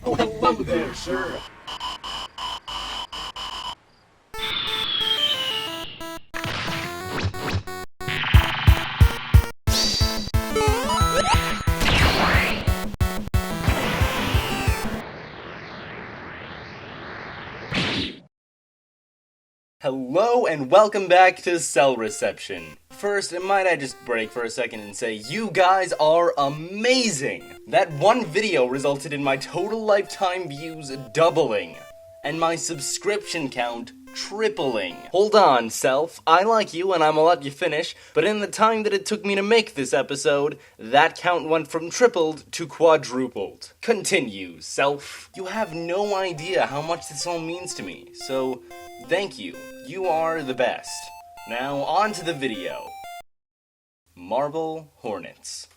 Oh, hello there, sir. Hello and welcome back to Cell Reception. First, might I just break for a second and say, you guys are amazing! That one video resulted in my total lifetime views doubling, and my subscription count tripling. Hold on, self, I like you and I'ma let you finish, but in the time that it took me to make this episode, that count went from tripled to quadrupled. Continue, self. You have no idea how much this all means to me, so thank you. You are the best. Now, on to the video. Marble Hornets.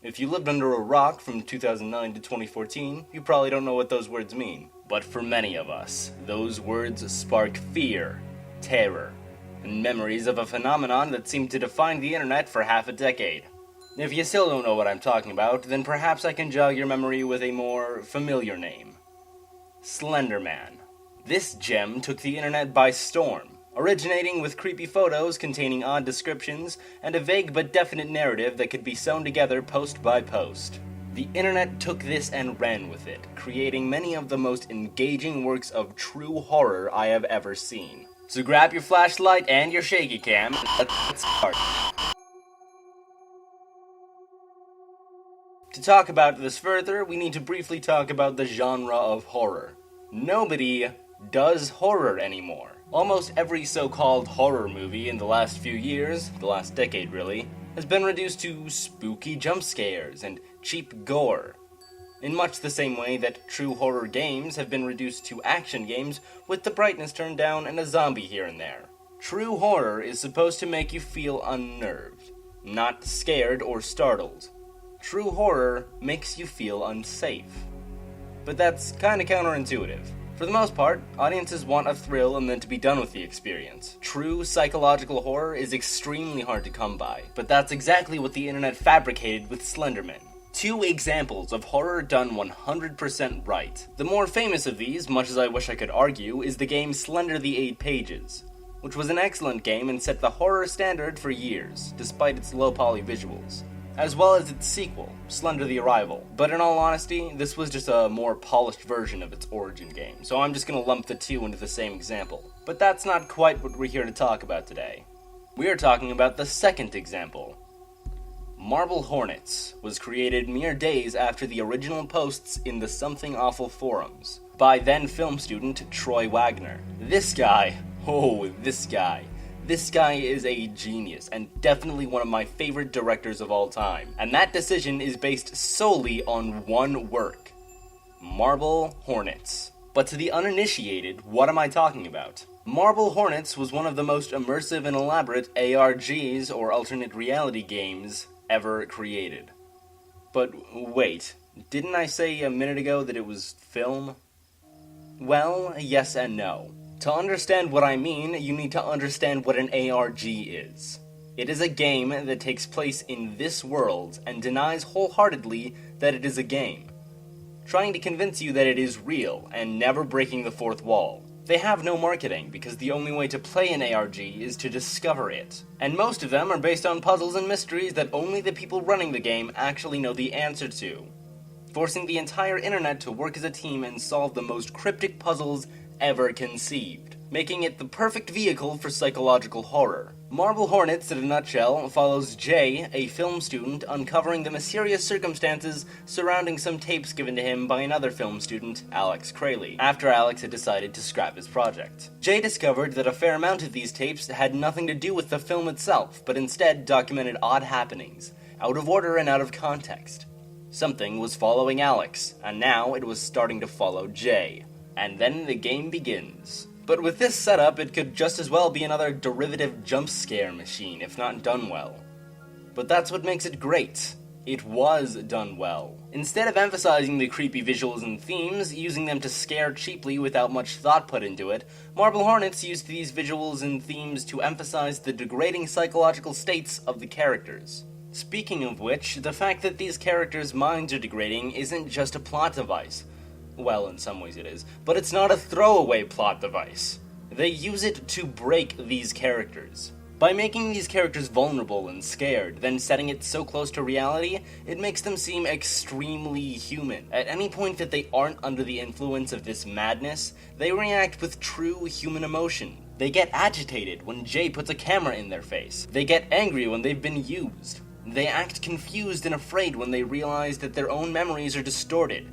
If you lived under a rock from 2009 to 2014, you probably don't know what those words mean. But for many of us, those words spark fear, terror, and memories of a phenomenon that seemed to define the internet for half a decade. If you still don't know what I'm talking about, then perhaps I can jog your memory with a more familiar name. Slender Man. This gem took the internet by storm, originating with creepy photos containing odd descriptions and a vague but definite narrative that could be sewn together post by post. The internet took this and ran with it, creating many of the most engaging works of true horror I have ever seen. So grab your flashlight and your shaky cam, and let's start. To talk about this further, we need to briefly talk about the genre of horror. Nobody does horror anymore. Almost every so-called horror movie in the last few years, the last decade really, has been reduced to spooky jump scares and cheap gore. In much the same way that true horror games have been reduced to action games with the brightness turned down and a zombie here and there. True horror is supposed to make you feel unnerved, not scared or startled. True horror makes you feel unsafe. But that's kinda counterintuitive. For the most part, audiences want a thrill and then to be done with the experience. True psychological horror is extremely hard to come by, but that's exactly what the internet fabricated with Slenderman. Two examples of horror done 100% right. The more famous of these, much as I wish I could argue, is the game Slender the 8 Pages, which was an excellent game and set the horror standard for years, despite its low-poly visuals, as well as its sequel, Slender the Arrival. But in all honesty, this was just a more polished version of its origin game, so I'm just gonna lump the two into the same example. But that's not quite what we're here to talk about today. We are talking about the second example. Marble Hornets was created mere days after the original posts in the Something Awful forums by then film student Troy Wagner. This guy is a genius, and definitely one of my favorite directors of all time. And that decision is based solely on one work. Marble Hornets. But to the uninitiated, what am I talking about? Marble Hornets was one of the most immersive and elaborate ARGs, or alternate reality games, ever created. But wait, didn't I say a minute ago that it was film? Well, yes and no. To understand what I mean, you need to understand what an ARG is. It is a game that takes place in this world and denies wholeheartedly that it is a game, trying to convince you that it is real and never breaking the fourth wall. They have no marketing because the only way to play an ARG is to discover it, and most of them are based on puzzles and mysteries that only the people running the game actually know the answer to, forcing the entire internet to work as a team and solve the most cryptic puzzles ever conceived, making it the perfect vehicle for psychological horror. Marble Hornets, in a nutshell, follows Jay, a film student, uncovering the mysterious circumstances surrounding some tapes given to him by another film student, Alex Crayley, after Alex had decided to scrap his project. Jay discovered that a fair amount of these tapes had nothing to do with the film itself, but instead documented odd happenings, out of order and out of context. Something was following Alex, and now it was starting to follow Jay. And then the game begins. But with this setup, it could just as well be another derivative jump scare machine, if not done well. But that's what makes it great. It was done well. Instead of emphasizing the creepy visuals and themes, using them to scare cheaply without much thought put into it, Marble Hornets used these visuals and themes to emphasize the degrading psychological states of the characters. Speaking of which, the fact that these characters' minds are degrading isn't just a plot device. Well, in some ways it is, but it's not a throwaway plot device. They use it to break these characters. By making these characters vulnerable and scared, then setting it so close to reality, it makes them seem extremely human. At any point that they aren't under the influence of this madness, they react with true human emotion. They get agitated when Jay puts a camera in their face. They get angry when they've been used. They act confused and afraid when they realize that their own memories are distorted.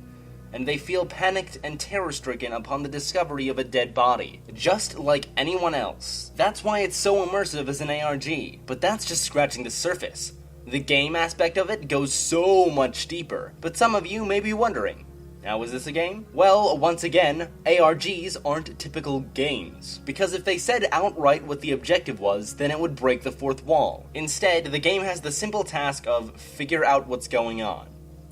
And they feel panicked and terror-stricken upon the discovery of a dead body, just like anyone else. That's why it's so immersive as an ARG, but that's just scratching the surface. The game aspect of it goes so much deeper, but some of you may be wondering, now is this a game? Well, once again, ARGs aren't typical games, because if they said outright what the objective was, then it would break the fourth wall. Instead, the game has the simple task of figure out what's going on.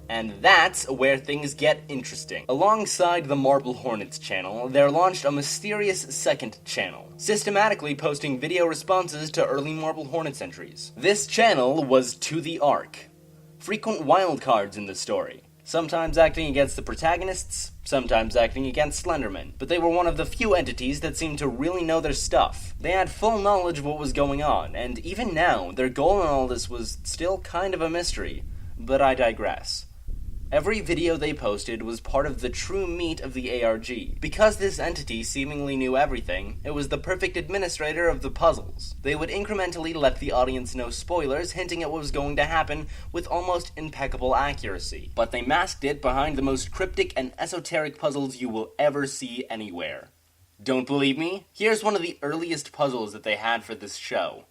And that's where things get interesting. Alongside the Marble Hornets channel, they're launched a mysterious second channel, systematically posting video responses to early Marble Hornets entries. This channel was To The Arc. Frequent wildcards in the story, sometimes acting against the protagonists, sometimes acting against Slenderman, but they were one of the few entities that seemed to really know their stuff. They had full knowledge of what was going on, and even now, their goal in all this was still kind of a mystery, but I digress. Every video they posted was part of the true meat of the ARG. Because this entity seemingly knew everything, it was the perfect administrator of the puzzles. They would incrementally let the audience know spoilers, hinting at what was going to happen with almost impeccable accuracy. But they masked it behind the most cryptic and esoteric puzzles you will ever see anywhere. Don't believe me? Here's one of the earliest puzzles that they had for this show.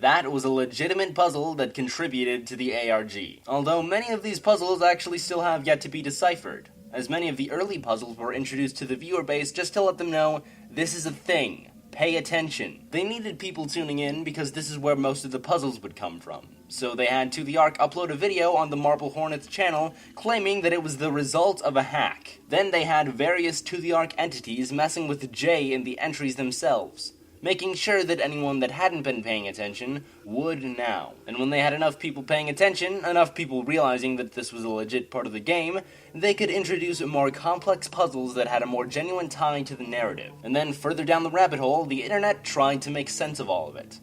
That was a legitimate puzzle that contributed to the ARG, although many of these puzzles actually still have yet to be deciphered, as many of the early puzzles were introduced to the viewer base just to let them know, this is a thing, pay attention. They needed people tuning in because this is where most of the puzzles would come from, so they had To The Arc upload a video on the Marble Hornets channel claiming that it was the result of a hack. Then they had various To The Arc entities messing with Jay in the entries themselves, making sure that anyone that hadn't been paying attention would now. And when they had enough people paying attention, enough people realizing that this was a legit part of the game, they could introduce more complex puzzles that had a more genuine tie to the narrative. And then further down the rabbit hole, the internet tried to make sense of all of it.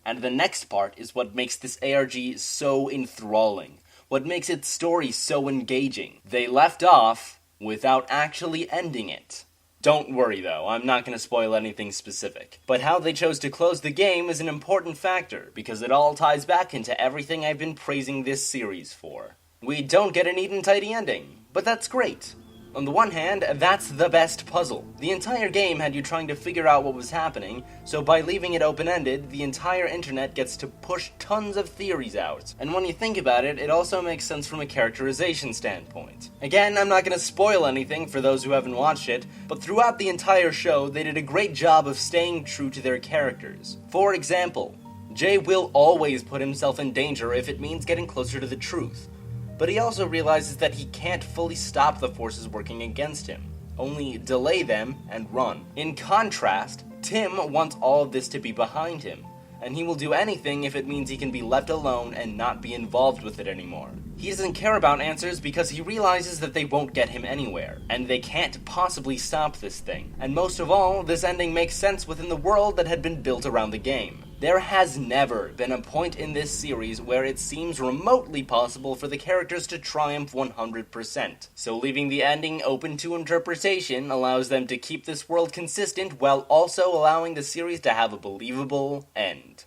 And the next part is what makes this ARG so enthralling, what makes its story so engaging. They left off without actually ending it. Don't worry though, I'm not going to spoil anything specific. But how they chose to close the game is an important factor, because it all ties back into everything I've been praising this series for. We don't get a neat and tidy ending, but that's great. On the one hand, that's the best puzzle. The entire game had you trying to figure out what was happening, so by leaving it open-ended, the entire internet gets to push tons of theories out. And when you think about it, it also makes sense from a characterization standpoint. Again, I'm not going to spoil anything for those who haven't watched it, but throughout the entire show, they did a great job of staying true to their characters. For example, Jay will always put himself in danger if it means getting closer to the truth. But he also realizes that he can't fully stop the forces working against him, only delay them and run. In contrast, Tim wants all of this to be behind him, and he will do anything if it means he can be left alone and not be involved with it anymore. He doesn't care about answers because he realizes that they won't get him anywhere, and they can't possibly stop this thing. And most of all, this ending makes sense within the world that had been built around the game. There has never been a point in this series where it seems remotely possible for the characters to triumph 100%. So leaving the ending open to interpretation allows them to keep this world consistent while also allowing the series to have a believable end.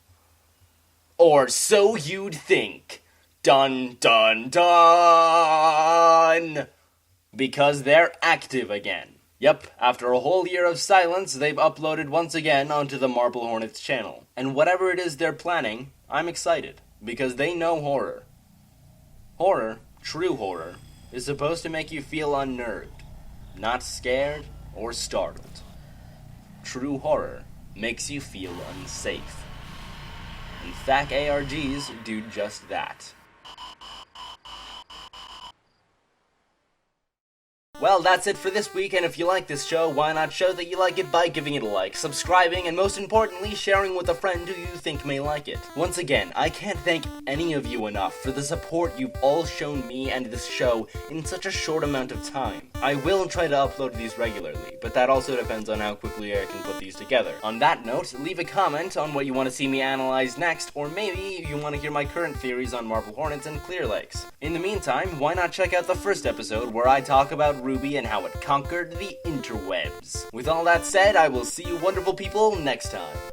Or so you'd think. Dun dun dun! Because they're active again. Yep, after a whole year of silence, they've uploaded once again onto the Marble Hornets channel. And whatever it is they're planning, I'm excited, because they know horror. Horror, true horror, is supposed to make you feel unnerved. Not scared, or startled. True horror makes you feel unsafe. And FAC ARGs do just that. Well, that's it for this week, and if you like this show, why not show that you like it by giving it a like, subscribing, and most importantly, sharing with a friend who you think may like it. Once again, I can't thank any of you enough for the support you've all shown me and this show in such a short amount of time. I will try to upload these regularly, but that also depends on how quickly I can put these together. On that note, leave a comment on what you want to see me analyze next, or maybe you want to hear my current theories on Marble Hornets and Clear Lakes. In the meantime, why not check out the first episode where I talk about Ruby and how it conquered the interwebs. With all that said, I will see you wonderful people next time.